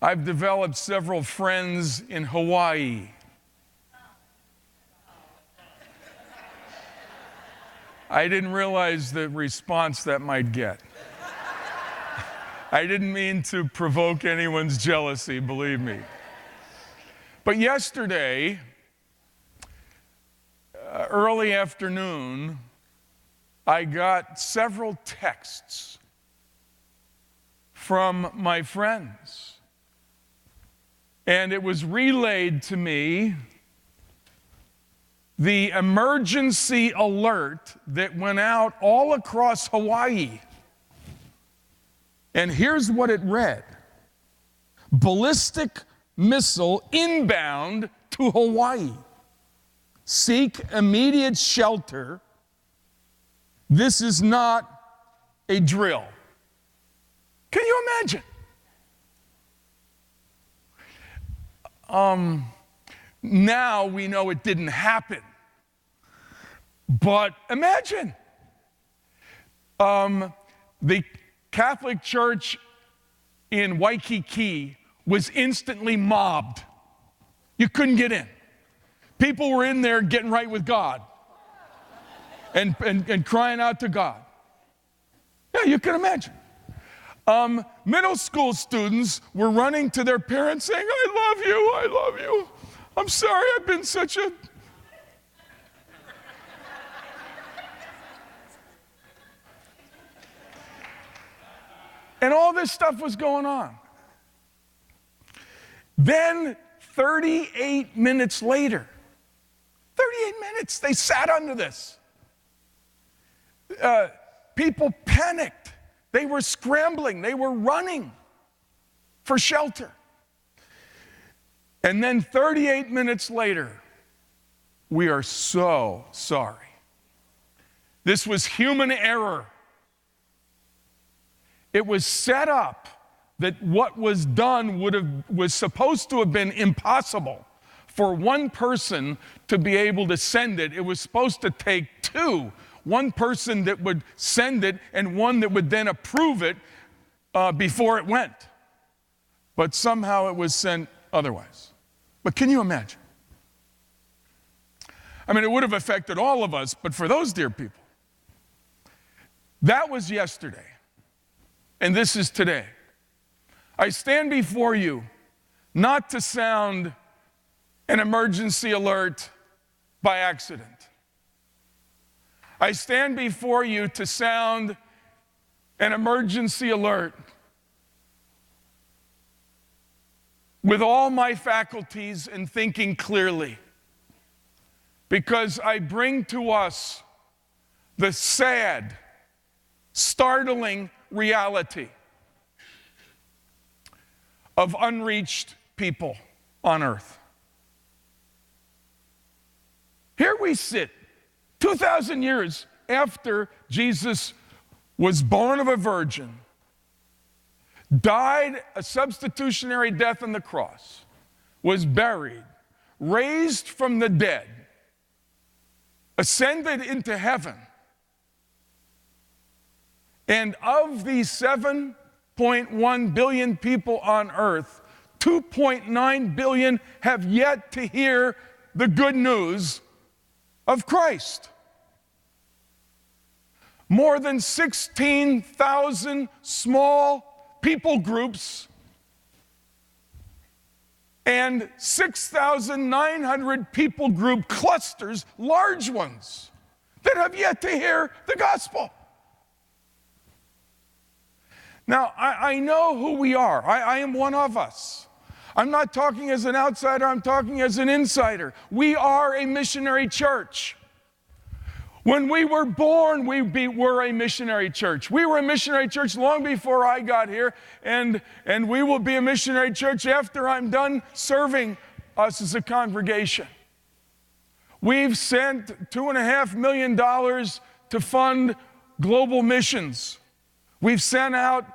I've developed several friends in Hawaii. I didn't realize the response that might get. I didn't mean to provoke anyone's jealousy, believe me. But yesterday, early afternoon, I got several texts from my friends. And it was relayed to me the emergency alert that went out all across Hawaii. And here's what it read: ballistic missile inbound to Hawaii. Seek immediate shelter. This is not a drill. Can you imagine? Now we know it didn't happen. But imagine. The Catholic Church in Waikiki was instantly mobbed. You couldn't get in. People were in there getting right with God and crying out to God. Yeah, you can imagine. Middle school students were running to their parents saying, I love you, I love you. I'm sorry I've been such a... And all this stuff was going on. Then 38 minutes later, 38 minutes, they sat under this. People panicked. They were scrambling. They were running for shelter. And then 38 minutes later, we are so sorry. This was human error. It was set up that what was done was supposed to have been impossible. For one person to be able to send it, it was supposed to take two. One person that would send it and one that would then approve it before it went. But somehow it was sent otherwise. But can you imagine? I mean, it would have affected all of us, but for those dear people. That was yesterday. And this is today. I stand before you not to sound an emergency alert by accident. I stand before you to sound an emergency alert with all my faculties and thinking clearly, because I bring to us the sad, startling reality of unreached people on earth. Here we sit, 2,000 years after Jesus was born of a virgin, died a substitutionary death on the cross, was buried, raised from the dead, ascended into heaven. And of these 7.1 billion people on earth, 2.9 billion have yet to hear the good news of Christ. More than 16,000 small people groups and 6,900 people group clusters, large ones, that have yet to hear the gospel. Now, I know who we are. I am one of us. I'm not talking as an outsider, I'm talking as an insider. We are a missionary church. When we were born, we were a missionary church. We were a missionary church long before I got here, and we will be a missionary church after I'm done serving us as a congregation. We've sent $2.5 million to fund global missions. We've sent out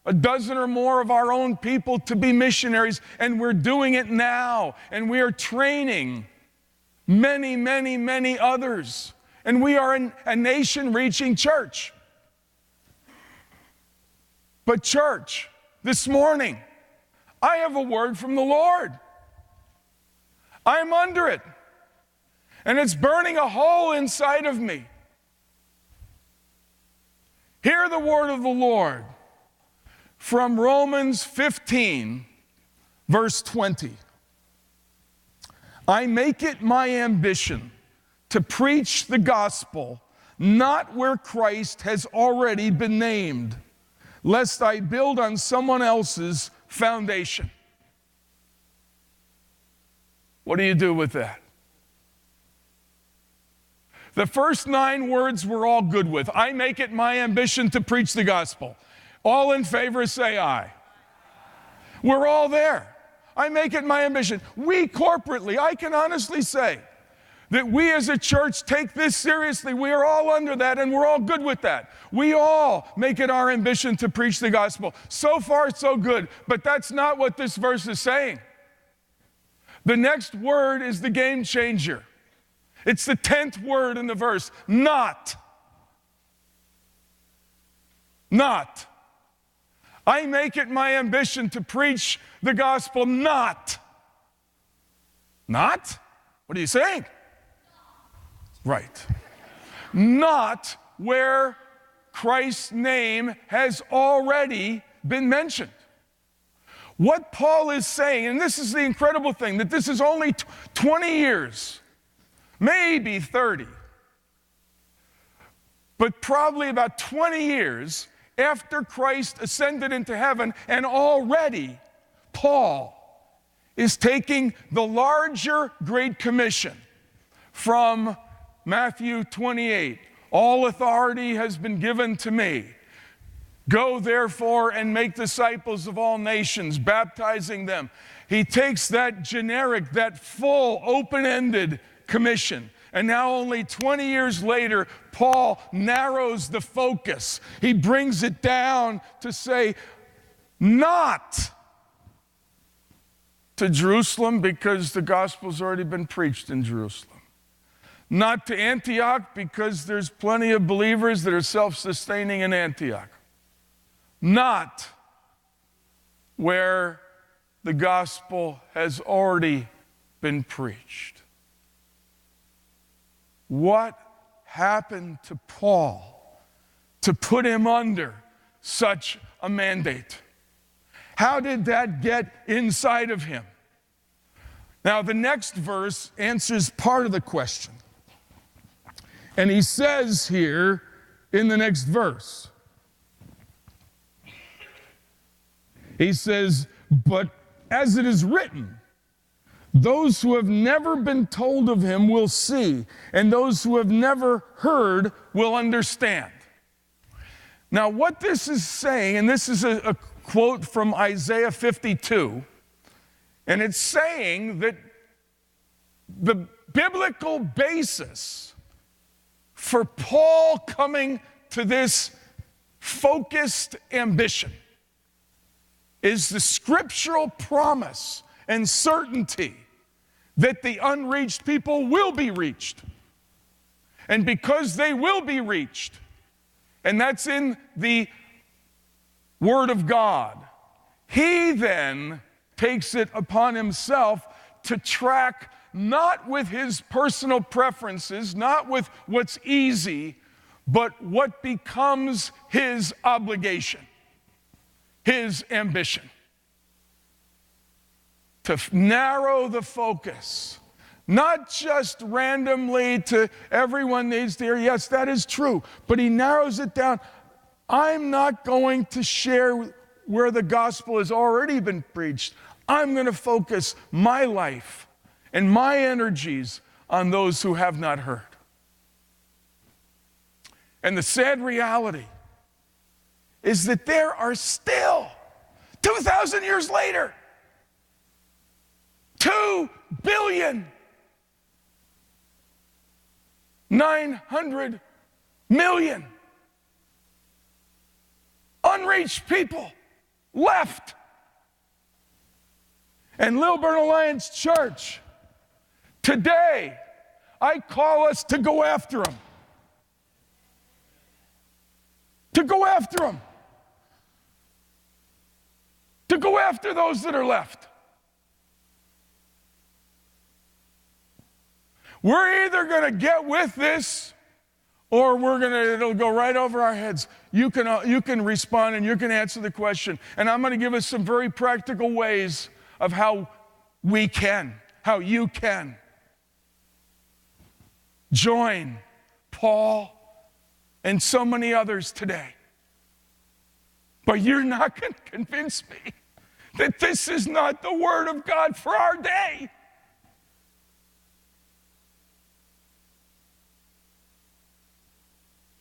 a dozen or more of our own people to be missionaries, and we're doing it now. And we are training many, many, many others. And we are a nation-reaching church. But church, this morning, I have a word from the Lord. I'm under it. And it's burning a hole inside of me. Hear the word of the Lord from Romans 15, verse 20. I make it my ambition to preach the gospel, not where Christ has already been named, lest I build on someone else's foundation. What do you do with that? The first 9 words we're all good with. I make it my ambition to preach the gospel. All in favor, say aye. We're all there. I make it my ambition. We corporately, I can honestly say that we as a church take this seriously. We are all under that, and we're all good with that. We all make it our ambition to preach the gospel. So far, so good. But that's not what this verse is saying. The next word is the game changer. It's the 10th word in the verse. Not. Not. I make it my ambition to preach the gospel not. Not? What are you saying? Right. Not where Christ's name has already been mentioned. What Paul is saying, and this is the incredible thing, that this is only 20 years, maybe 30, but probably about 20 years after Christ ascended into heaven, and already Paul is taking the larger Great Commission from Matthew 28. All authority has been given to me. Go therefore and make disciples of all nations, baptizing them. He takes that generic, that full, open-ended commission. And now only 20 years later, Paul narrows the focus. He brings it down to say, not to Jerusalem because the gospel's already been preached in Jerusalem. Not to Antioch because there's plenty of believers that are self-sustaining in Antioch. Not where the gospel has already been preached. What happened to Paul to put him under such a mandate? How did that get inside of him? Now, the next verse answers part of the question. And he says here in the next verse, he says, but as it is written, those who have never been told of him will see, and those who have never heard will understand. Now, what this is saying, and this is a quote from Isaiah 52, and it's saying that the biblical basis for Paul coming to this focused ambition is the scriptural promise and certainty that the unreached people will be reached. And because they will be reached, and that's in the Word of God, he then takes it upon himself to track not with his personal preferences, not with what's easy, but what becomes his obligation, his ambition. To narrow the focus, not just randomly to everyone needs to hear. Yes, that is true, but he narrows it down. I'm not going to share where the gospel has already been preached. I'm going to focus my life and my energies on those who have not heard. And the sad reality is that there are still, 2,000 years later, 2,900,000,000 unreached people left. And Lilburn Alliance Church, today, I call us to go after them. To go after them. To to go after those that are left. We're either going to get with this or it'll go right over our heads. You can respond and you can answer the question. And I'm going to give us some very practical ways of how you can join Paul and so many others today. But you're not going to convince me that this is not the Word of God for our day.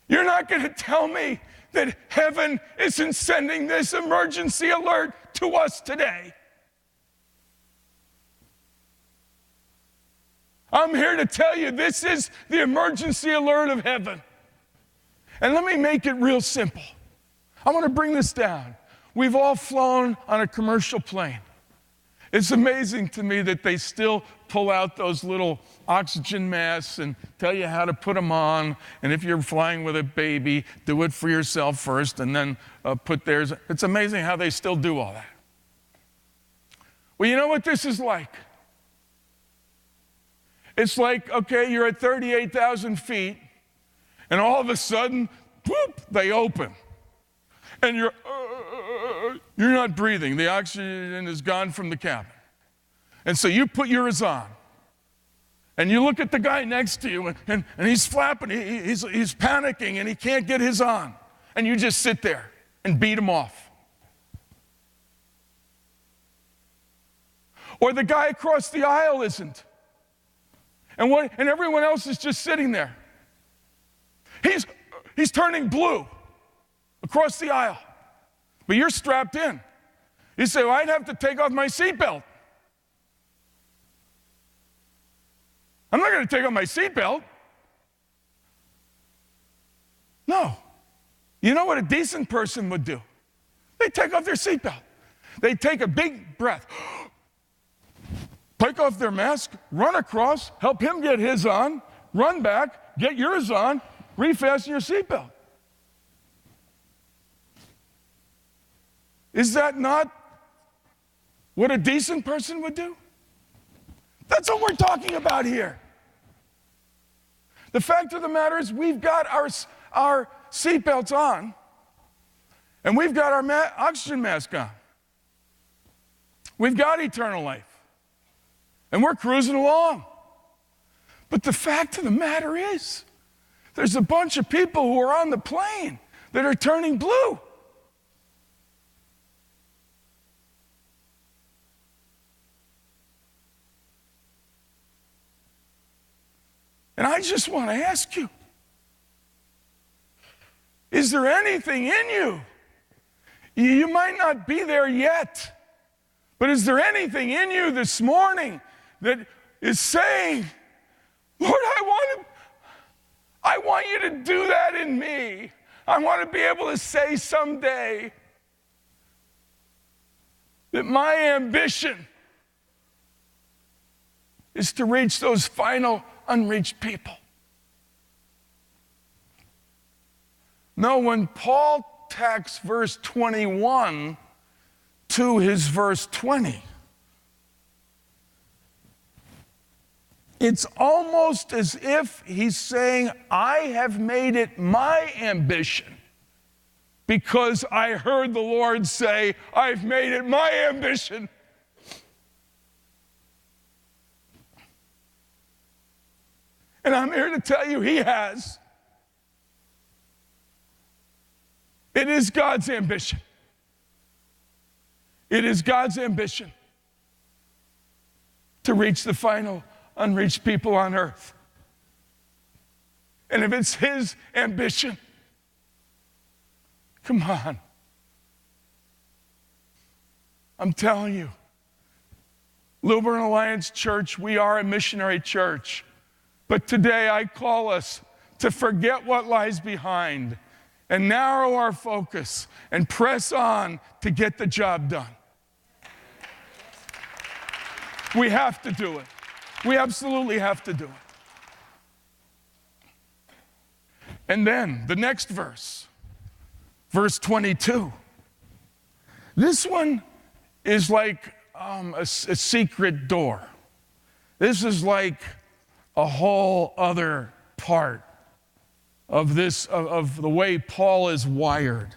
You're not going to tell me that heaven isn't sending this emergency alert to us today. I'm here to tell you this is the emergency alert of heaven. And let me make it real simple. I want to bring this down. We've all flown on a commercial plane. It's amazing to me that they still pull out those little oxygen masks and tell you how to put them on. And if you're flying with a baby, do it for yourself first and then put theirs. It's amazing how they still do all that. Well, you know what this is like? It's like, okay, you're at 38,000 feet, and all of a sudden, boop, they open. And you're not breathing. The oxygen is gone from the cabin. And so you put yours on. And you look at the guy next to you, and he's flapping. He's panicking, and he can't get his on. And you just sit there and beat him off. Or the guy across the aisle isn't. And everyone else is just sitting there. He's turning blue across the aisle. But you're strapped in. You say, well, I'd have to take off my seatbelt. I'm not going to take off my seatbelt. No. You know what a decent person would do? They take off their seatbelt. They take a big breath. Take off their mask, run across, help him get his on, run back, get yours on, refasten your seatbelt. Is that not what a decent person would do? That's what we're talking about here. The fact of the matter is we've got our seatbelts on and we've got our oxygen mask on. We've got eternal life. And we're cruising along. But the fact of the matter is, there's a bunch of people who are on the plane that are turning blue. And I just want to ask you, is there anything in you? You might not be there yet, but is there anything in you this morning that is saying, Lord, I want you to do that in me. I want to be able to say someday that my ambition is to reach those final unreached people. No, when Paul tacks verse 21 to his verse 20, it's almost as if he's saying, I have made it my ambition because I heard the Lord say, I've made it my ambition. And I'm here to tell you, he has. It is God's ambition. It is God's ambition to reach the final unreached people on earth. And if it's his ambition, come on. I'm telling you, Lilburn Alliance Church, we are a missionary church. But today I call us to forget what lies behind and narrow our focus and press on to get the job done. We have to do it. We absolutely have to do it. And then the next verse, verse 22. This one is like a secret door. This is like a whole other part of of the way Paul is wired.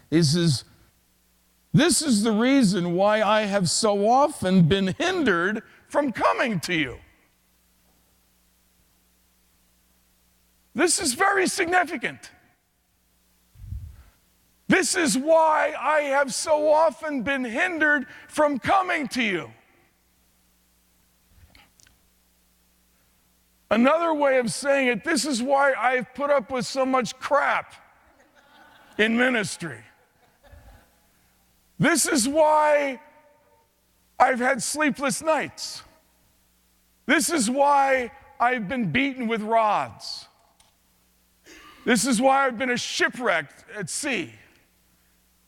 This is the reason why I have so often been hindered from coming to you. This is very significant. This is why I have so often been hindered from coming to you. Another way of saying it, this is why I've put up with so much crap in ministry. This is why I've had sleepless nights. This is why I've been beaten with rods. This is why I've been shipwrecked at sea.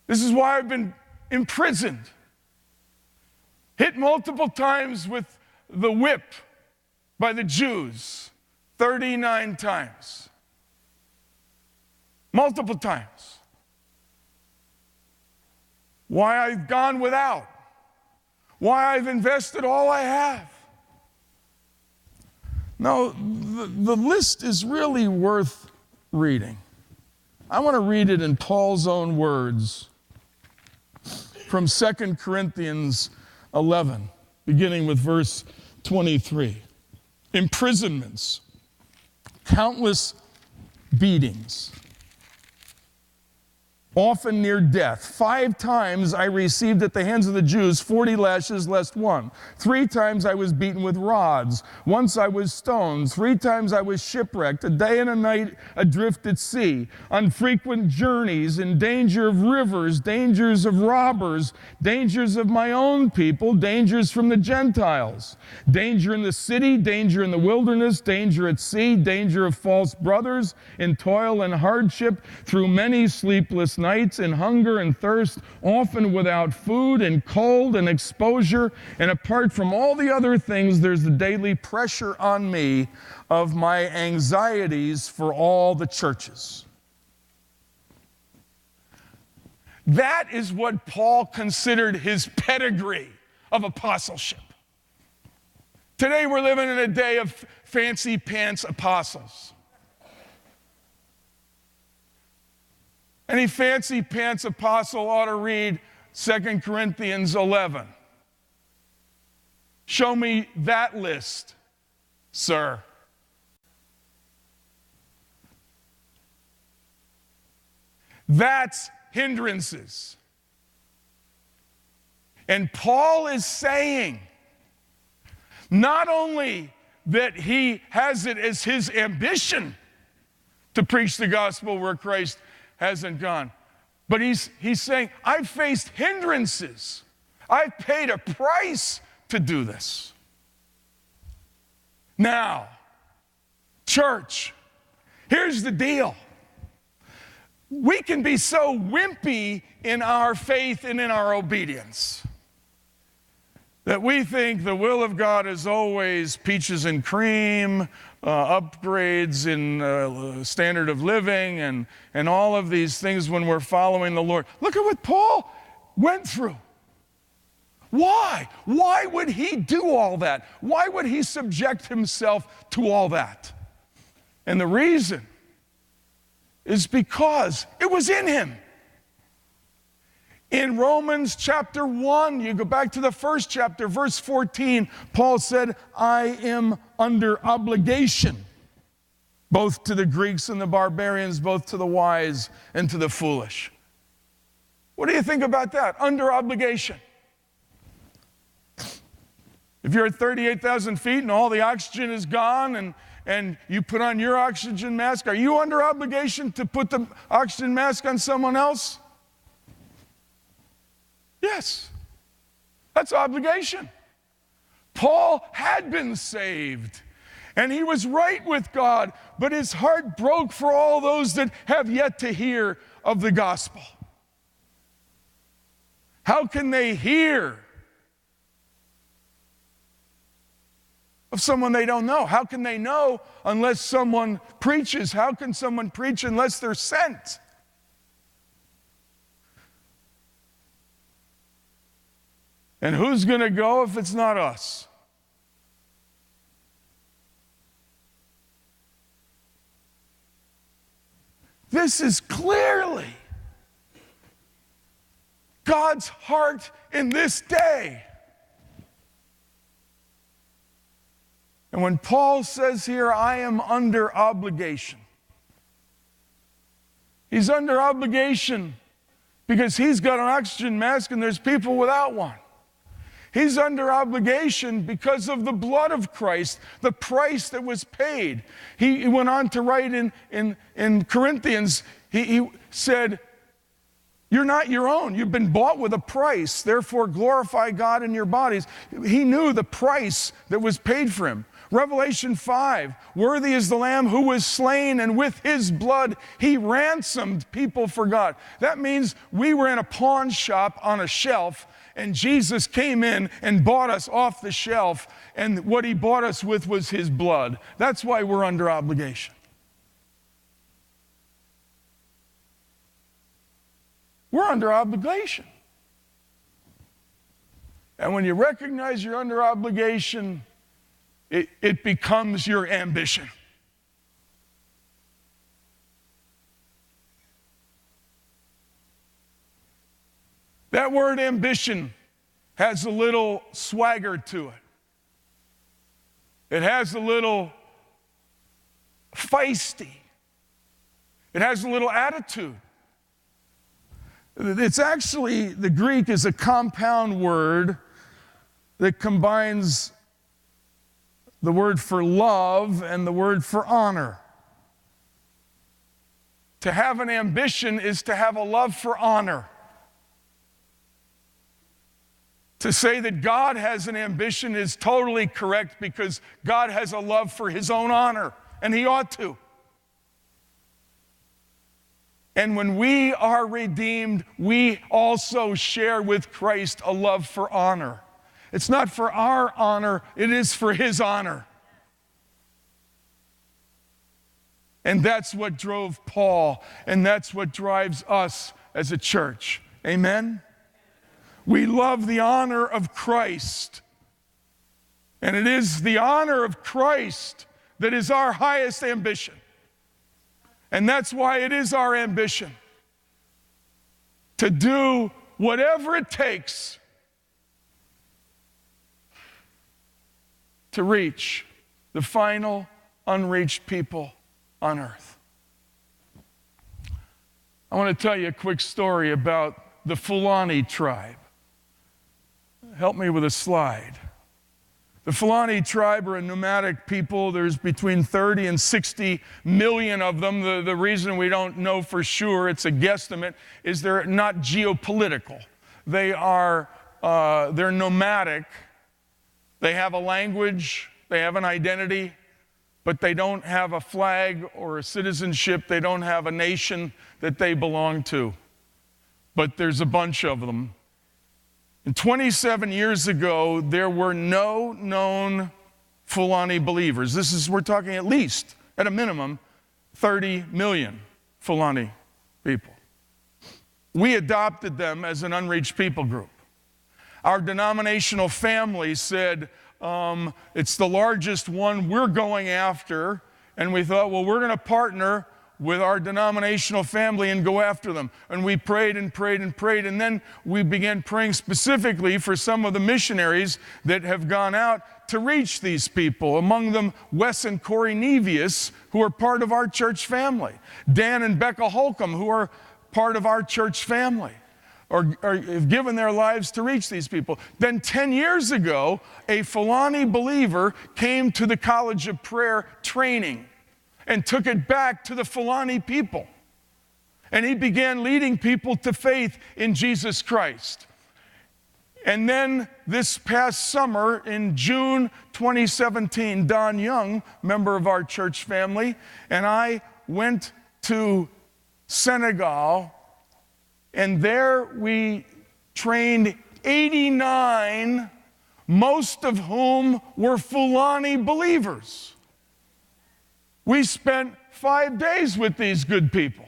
This is why I've been imprisoned, hit multiple times with the whip by the Jews, 39 times. Multiple times. Why I've gone without. Why I've invested all I have. No, the list is really worth reading. I want to read it in Paul's own words from 2 Corinthians 11, beginning with verse 23. Imprisonments, countless beatings, often near death. 5 times I received at the hands of the Jews 40 lashes less one. 3 times I was beaten with rods. Once I was stoned. 3 times I was shipwrecked. A day and a night adrift at sea. On frequent journeys, in danger of rivers, dangers of robbers, dangers of my own people, dangers from the Gentiles. Danger in the city, danger in the wilderness, danger at sea, danger of false brothers, in toil and hardship, through many sleepless nights, in hunger and thirst, often without food, and cold and exposure. And apart from all the other things, there's the daily pressure on me of my anxieties for all the churches. That is what Paul considered his pedigree of apostleship. Today we're living in a day of fancy pants apostles. Any fancy pants apostle ought to read 2 Corinthians 11. Show me that list, sir. That's hindrances. And Paul is saying not only that he has it as his ambition to preach the gospel where Christ hasn't gone, but he's saying, I've faced hindrances. I've paid a price to do this. Now, church, here's the deal. We can be so wimpy in our faith and in our obedience that we think the will of God is always peaches and cream, upgrades in standard of living, and all of these things when we're following the Lord. Look at what Paul went through. Why? Why would he do all that? Why would he subject himself to all that? And the reason is because it was in him. In Romans chapter 1, you go back to the first chapter, verse 14, Paul said, I am under obligation, both to the Greeks and the barbarians, both to the wise and to the foolish. What do you think about that? Under obligation. If you're at 38,000 feet and all the oxygen is gone and you put on your oxygen mask, are you under obligation to put the oxygen mask on someone else? Yes, that's obligation. Paul had been saved, and he was right with God, but his heart broke for all those that have yet to hear of the gospel. How can they hear of someone they don't know? How can they know unless someone preaches? How can someone preach unless they're sent? And who's going to go if it's not us? This is clearly God's heart in this day. And when Paul says here, I am under obligation, he's under obligation because he's got an oxygen mask and there's people without one. He's under obligation because of the blood of Christ, the price that was paid. He went on to write in Corinthians, he said, you're not your own. You've been bought with a price. Therefore, glorify God in your bodies. He knew the price that was paid for him. Revelation 5, worthy is the Lamb who was slain, and with his blood he ransomed people for God. That means we were in a pawn shop on a shelf, and Jesus came in and bought us off the shelf, and what he bought us with was his blood. That's why we're under obligation. We're under obligation. And when you recognize you're under obligation, it becomes your ambition. That word ambition has a little swagger to it. It has a little feisty. It has a little attitude. It's actually, the Greek is a compound word that combines the word for love and the word for honor. To have an ambition is to have a love for honor. To say that God has an ambition is totally correct because God has a love for his own honor, and he ought to. And when we are redeemed, we also share with Christ a love for honor. It's not for our honor, it is for his honor. And that's what drove Paul, and that's what drives us as a church. Amen? We love the honor of Christ. And it is the honor of Christ that is our highest ambition. And that's why it is our ambition to do whatever it takes to reach the final unreached people on earth. I want to tell you a quick story about the Fulani tribe. Help me with a slide. The Fulani tribe are a nomadic people. There's between 30 and 60 million of them. The reason we don't know for sure, it's a guesstimate, is they're not geopolitical. They're nomadic. They have a language, they have an identity, but they don't have a flag or a citizenship. They don't have a nation that they belong to. But there's a bunch of them. And 27 years ago, there were no known Fulani believers. We're talking at least, at a minimum, 30 million Fulani people. We adopted them as an unreached people group. Our denominational family said, it's the largest one we're going after, and we thought, well, we're going to partner with our denominational family and go after them. And we prayed and prayed and prayed, and then we began praying specifically for some of the missionaries that have gone out to reach these people, among them Wes and Corey Nevius, who are part of our church family, Dan and Becca Holcomb, who are part of our church family, or have given their lives to reach these people. Then 10 years ago, a Fulani believer came to the College of Prayer training and took it back to the Fulani people. And he began leading people to faith in Jesus Christ. And then this past summer, in June 2017, Don Young, member of our church family, and I went to Senegal, and there we trained 89, most of whom were Fulani believers. We spent 5 days with these good people.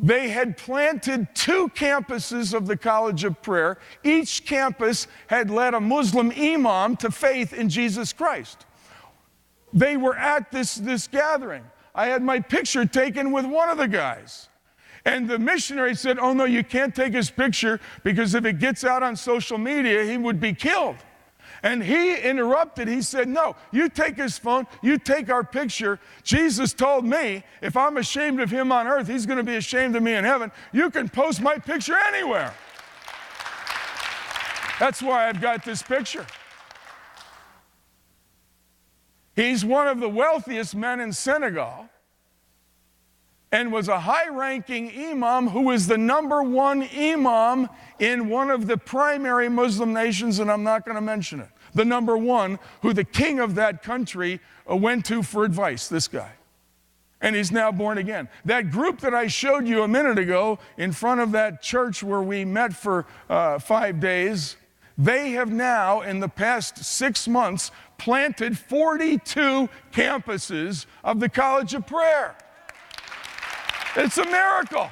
They had planted 2 campuses of the College of Prayer. Each campus had led a Muslim imam to faith in Jesus Christ. They were at this gathering. I had my picture taken with one of the guys. And the missionary said, "Oh no, you can't take his picture because if it gets out on social media, he would be killed." And he interrupted. He said, "No, you take his phone, you take our picture. Jesus told me if I'm ashamed of him on earth, he's going to be ashamed of me in heaven. You can post my picture anywhere." That's why I've got this picture. He's one of the wealthiest men in Senegal and was a high-ranking imam who was the #1 imam in one of the primary Muslim nations, and I'm not going to mention it. The #1 who the king of that country went to for advice, this guy. And he's now born again. That group that I showed you a minute ago in front of that church where we met for 5 days, they have now, in the past 6 months, planted 42 campuses of the College of Prayer. It's a miracle.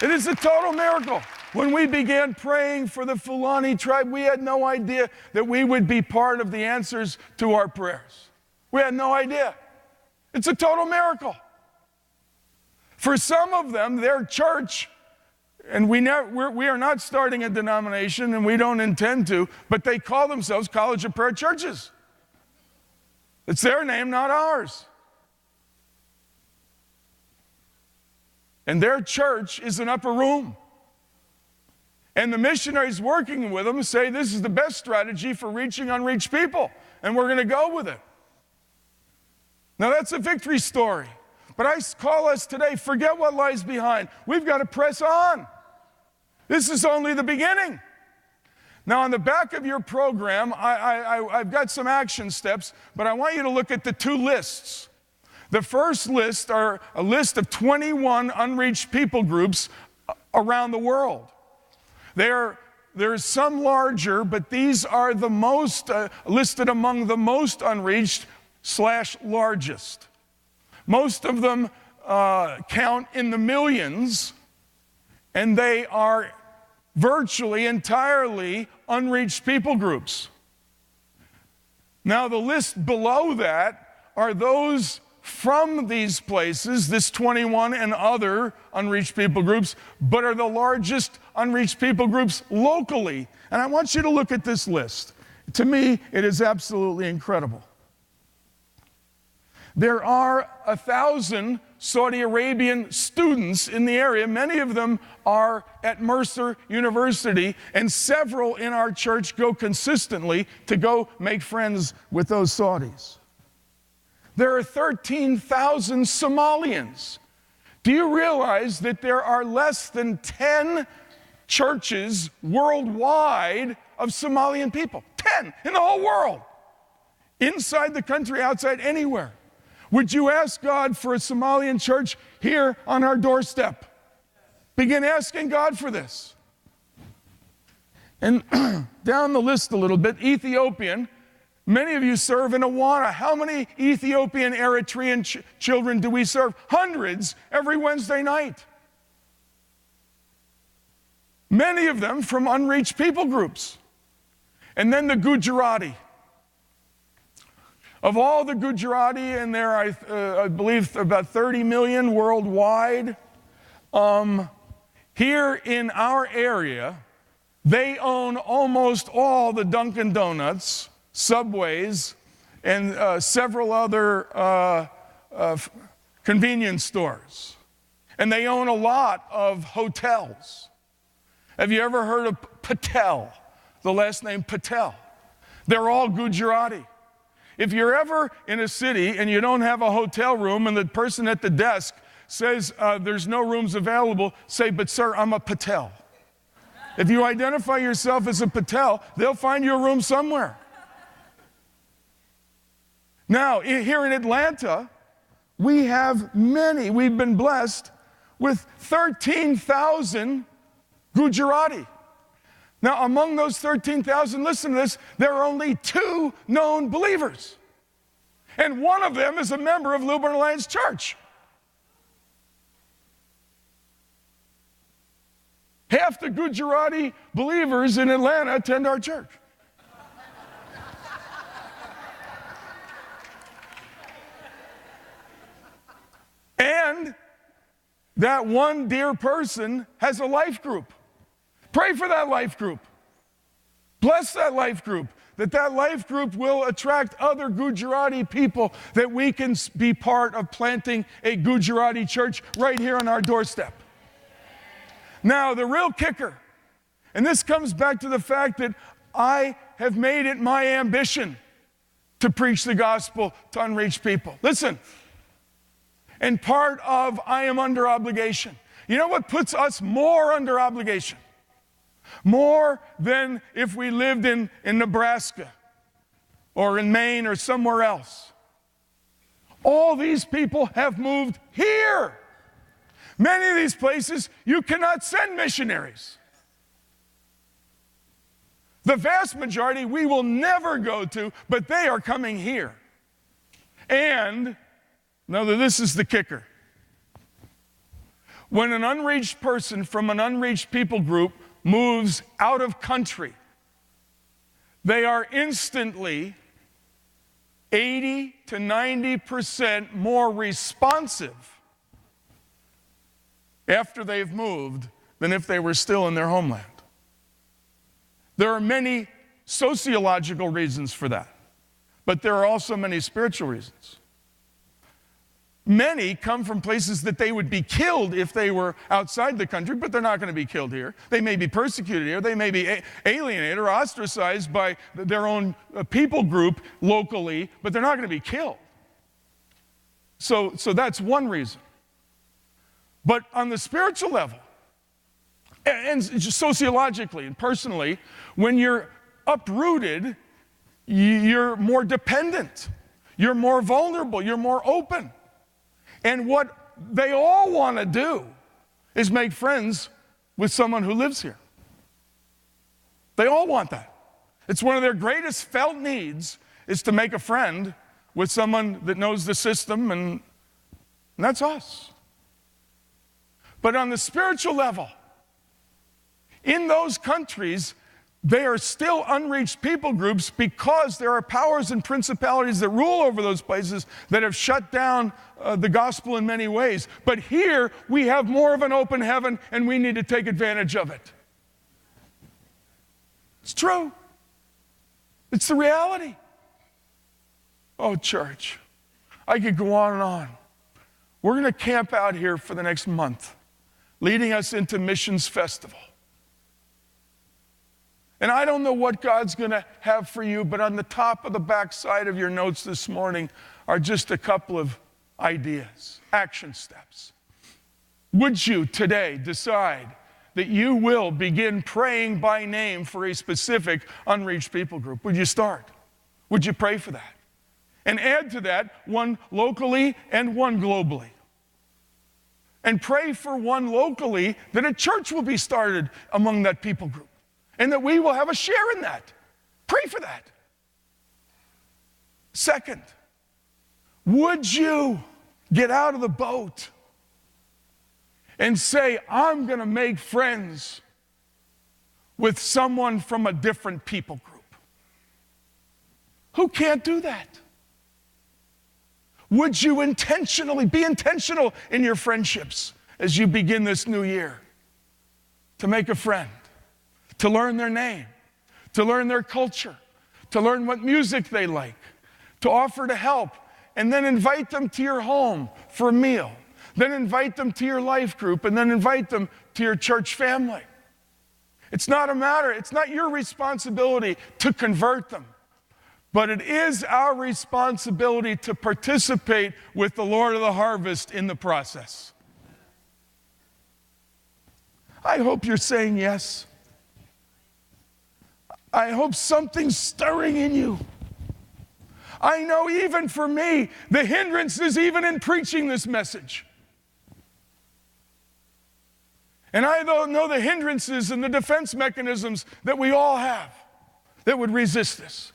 It is a total miracle. When we began praying for the Fulani tribe, we had no idea that we would be part of the answers to our prayers. We had no idea. It's a total miracle. For some of them, their church, and we are not starting a denomination, and we don't intend to, but they call themselves College of Prayer churches. It's their name, not ours. And their church is an upper room. And the missionaries working with them say this is the best strategy for reaching unreached people, and we're going to go with it. Now that's a victory story. But I call us today, forget what lies behind. We've got to press on. This is only the beginning. Now on the back of your program, I've got some action steps, but I want you to look at the 2 lists. The first list are a list of 21 unreached people groups around the world. There's some larger, but these are the most listed among the most unreached / largest. Most of them count in the millions, and they are virtually entirely unreached people groups. Now the list below that are those from these places, this 21 and other unreached people groups, but are the largest unreached people groups locally. And I want you to look at this list. To me, it is absolutely incredible. There are 1,000 Saudi Arabian students in the area. Many of them are at Mercer University, and several in our church go consistently to go make friends with those Saudis. There are 13,000 Somalians. Do you realize that there are less than 10 churches worldwide of Somalian people? 10 in the whole world. Inside the country, outside, anywhere. Would you ask God for a Somalian church here on our doorstep? Begin asking God for this. And down the list a little bit, Ethiopian. Many of you serve in Awana. How many Ethiopian Eritrean children do we serve? Hundreds every Wednesday night. Many of them from unreached people groups. And then the Gujarati. Of all the Gujarati, and there are, I believe, about 30 million worldwide, here in our area, they own almost all the Dunkin' Donuts, Subways, and several other convenience stores. And they own a lot of hotels. Have you ever heard of Patel, the last name Patel? They're all Gujarati. If you're ever in a city and you don't have a hotel room and the person at the desk says there's no rooms available, say, "But sir, I'm a Patel." If you identify yourself as a Patel, they'll find you a room somewhere. Now, here in Atlanta, we've been blessed with 13,000 Gujarati. Now, among those 13,000, listen to this, there are only 2 known believers. And one of them is a member of Lilburn Alliance Church. Half the Gujarati believers in Atlanta attend our church. And that one dear person has a life group. Pray for that life group. Bless that life group, that life group will attract other Gujarati people, that we can be part of planting a Gujarati church right here on our doorstep. Now, the real kicker, and this comes back to the fact that I have made it my ambition to preach the gospel to unreached people. Listen, and part of I am under obligation. You know what puts us more under obligation? More than if we lived in Nebraska or in Maine or somewhere else. All these people have moved here. Many of these places, you cannot send missionaries. The vast majority we will never go to, but they are coming here. And, now this is the kicker. When an unreached person from an unreached people group moves out of country, they are instantly 80 to 90% more responsive after they've moved than if they were still in their homeland. There are many sociological reasons for that, but there are also many spiritual reasons. Many come from places that they would be killed if they were outside the country, but they're not going to be killed here. They may be persecuted here. They may be alienated or ostracized by their own people group locally, but they're not going to be killed. So that's one reason. But on the spiritual level, and just sociologically and personally, when you're uprooted, you're more dependent, you're more vulnerable, you're more open. And what they all want to do is make friends with someone who lives here. They all want that. It's one of their greatest felt needs, is to make a friend with someone that knows the system, and that's us. But on the spiritual level, in those countries, they are still unreached people groups because there are powers and principalities that rule over those places that have shut down the gospel in many ways. But here, we have more of an open heaven, and we need to take advantage of it. It's true. It's the reality. Oh, church, I could go on and on. We're going to camp out here for the next month, leading us into Missions Festival. And I don't know what God's going to have for you, but on the top of the back side of your notes this morning are just a couple of ideas, action steps. Would you today decide that you will begin praying by name for a specific unreached people group? Would you start? Would you pray for that? And add to that one locally and one globally. And pray for one locally, that a church will be started among that people group, and that we will have a share in that. Pray for that. Second, would you get out of the boat and say, I'm going to make friends with someone from a different people group? Who can't do that? Would you be intentional in your friendships as you begin this new year to make a friend? To learn their name, to learn their culture, to learn what music they like, to offer to help, and then invite them to your home for a meal, then invite them to your life group, and then invite them to your church family. It's not your responsibility to convert them, but it is our responsibility to participate with the Lord of the harvest in the process. I hope you're saying yes. I hope something's stirring in you. I know even for me, the hindrance is even in preaching this message. And I don't know the hindrances and the defense mechanisms that we all have that would resist this.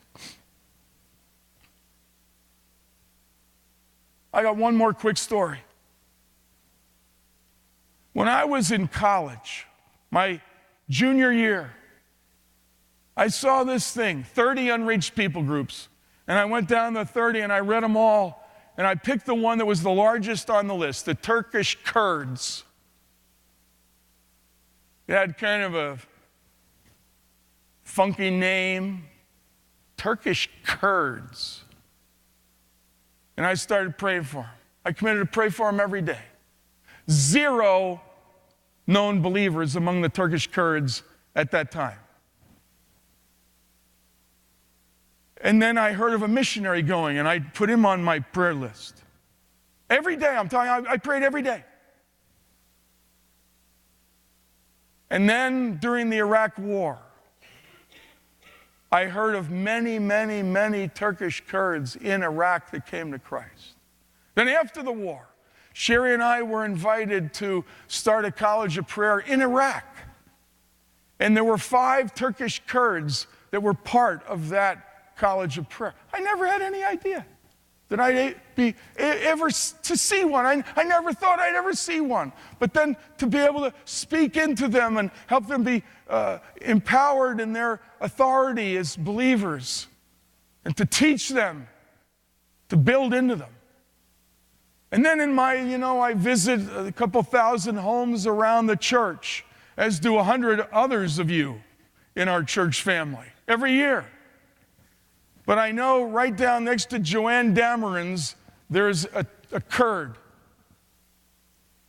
I got one more quick story. When I was in college, my junior year, I saw this thing, 30 unreached people groups. And I went down the 30 and I read them all. And I picked the one that was the largest on the list, the Turkish Kurds. It had kind of a funky name, Turkish Kurds. And I started praying for them. I committed to pray for them every day. 0 known believers among the Turkish Kurds at that time. And then I heard of a missionary going, and I put him on my prayer list. Every day, I'm telling you, I prayed every day. And then during the Iraq War, I heard of many, many, many Turkish Kurds in Iraq that came to Christ. Then after the war, Sherry and I were invited to start a college of prayer in Iraq. And there were 5 Turkish Kurds that were part of that college of prayer. I never had any idea that I'd be ever to see one. I never thought I'd ever see one. But then to be able to speak into them and help them be empowered in their authority as believers, and to teach them, to build into them. And then in my, I visit a couple thousand homes around the church, as do 100 others of you in our church family every year. But I know right down next to Joanne Dameron's, there's a Kurd.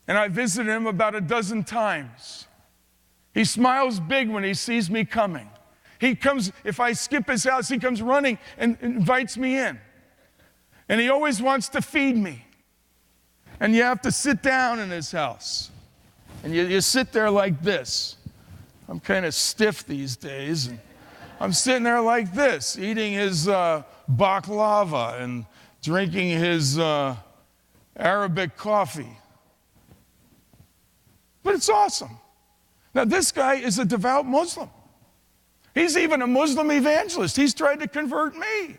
And I visited him about a dozen times. He smiles big when he sees me coming. He comes, if I skip his house, he comes running and invites me in. And he always wants to feed me. And you have to sit down in his house. And you sit there like this. I'm kind of stiff these days. And I'm sitting there like this, eating his baklava and drinking his Arabic coffee. But it's awesome. Now, this guy is a devout Muslim. He's even a Muslim evangelist. He's tried to convert me.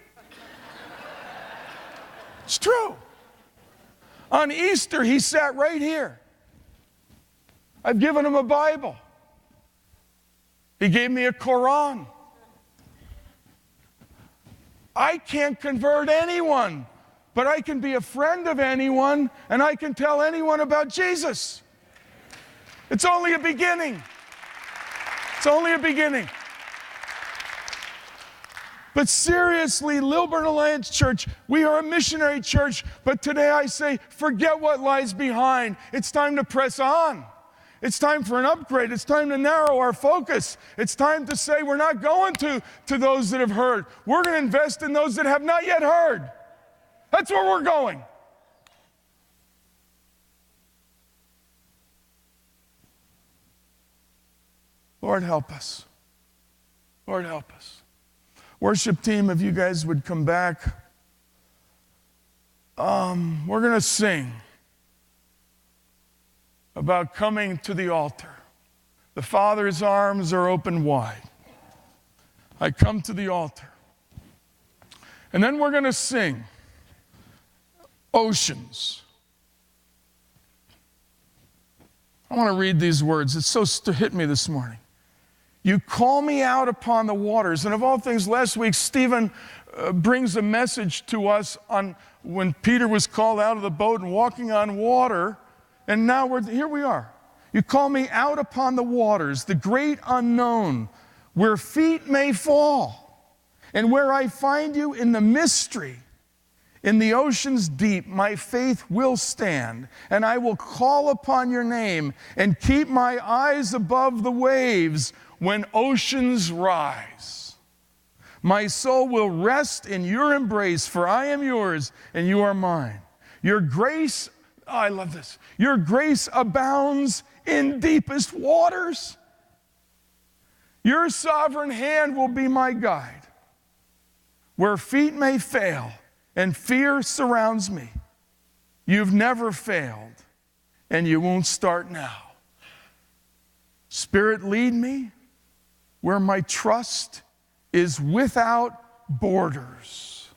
It's true. On Easter, he sat right here. I've given him a Bible. He gave me a Quran. I can't convert anyone, but I can be a friend of anyone, and I can tell anyone about Jesus. It's only a beginning. It's only a beginning. But seriously, Lilburn Alliance Church, we are a missionary church, but today I say, forget what lies behind. It's time to press on. It's time for an upgrade. It's time to narrow our focus. It's time to say we're not going to those that have heard. We're going to invest in those that have not yet heard. That's where we're going. Lord, help us. Lord, help us. Worship team, if you guys would come back. We're going to sing about coming to the altar. The Father's arms are open wide. I come to the altar. And then we're going to sing Oceans. I want to read these words. It's so hit me this morning. You call me out upon the waters. And of all things, last week, Stephen brings a message to us on when Peter was called out of the boat and walking on water. And now here we are. You call me out upon the waters, the great unknown, where feet may fall, and where I find you in the mystery, in the ocean's deep, my faith will stand, and I will call upon your name and keep my eyes above the waves when oceans rise. My soul will rest in your embrace, for I am yours and you are mine. Your grace, I love this. Your grace abounds in deepest waters. Your sovereign hand will be my guide. Where feet may fail and fear surrounds me, you've never failed and you won't start now. Spirit, lead me where my trust is without borders.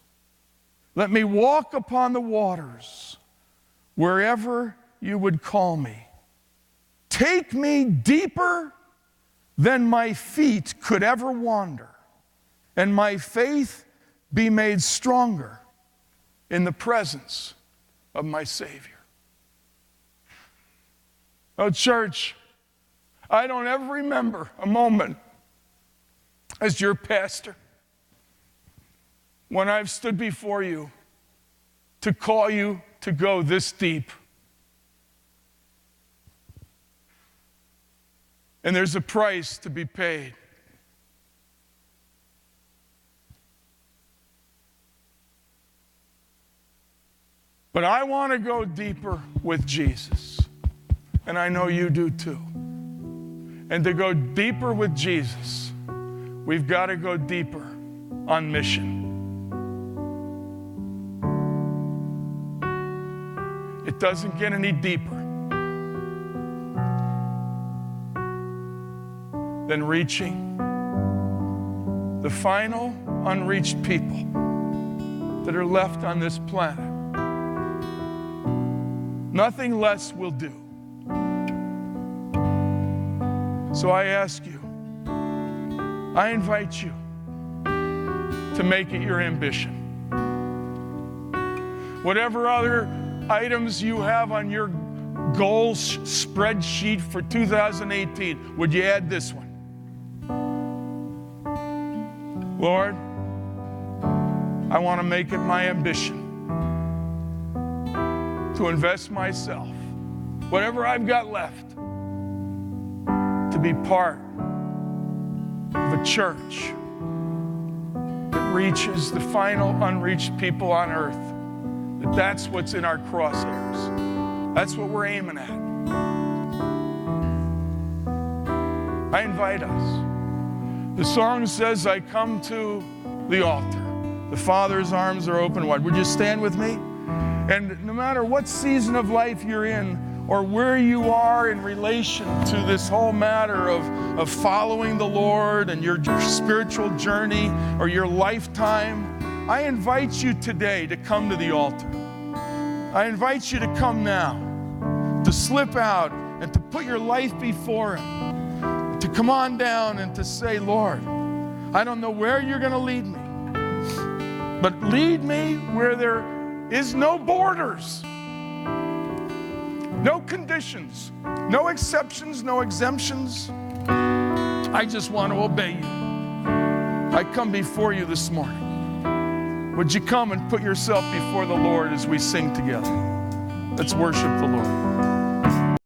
Let me walk upon the waters wherever you would call me. Take me deeper than my feet could ever wander, and my faith be made stronger in the presence of my Savior. Oh, church, I don't ever remember a moment as your pastor when I've stood before you to call you to go this deep. And there's a price to be paid. But I want to go deeper with Jesus. And I know you do too. And to go deeper with Jesus, we've got to go deeper on mission. It doesn't get any deeper than reaching the final unreached people that are left on this planet. Nothing less will do. So I ask you, I invite you to make it your ambition. Whatever other items you have on your goals spreadsheet for 2018, would you add this one? Lord, I want to make it my ambition to invest myself, whatever I've got left, to be part of a church that reaches the final unreached people on earth. That's what's in our crosshairs. That's what we're aiming at. I invite us. The song says, I come to the altar. The Father's arms are open wide. Would you stand with me? And no matter what season of life you're in or where you are in relation to this whole matter of following the Lord and your spiritual journey or your lifetime, I invite you today to come to the altar. I invite you to come now, to slip out and to put your life before Him, to come on down and to say, Lord, I don't know where you're going to lead me, but lead me where there is no borders, no conditions, no exceptions, no exemptions. I just want to obey you. I come before you this morning. Would you come and put yourself before the Lord as we sing together? Let's worship the Lord.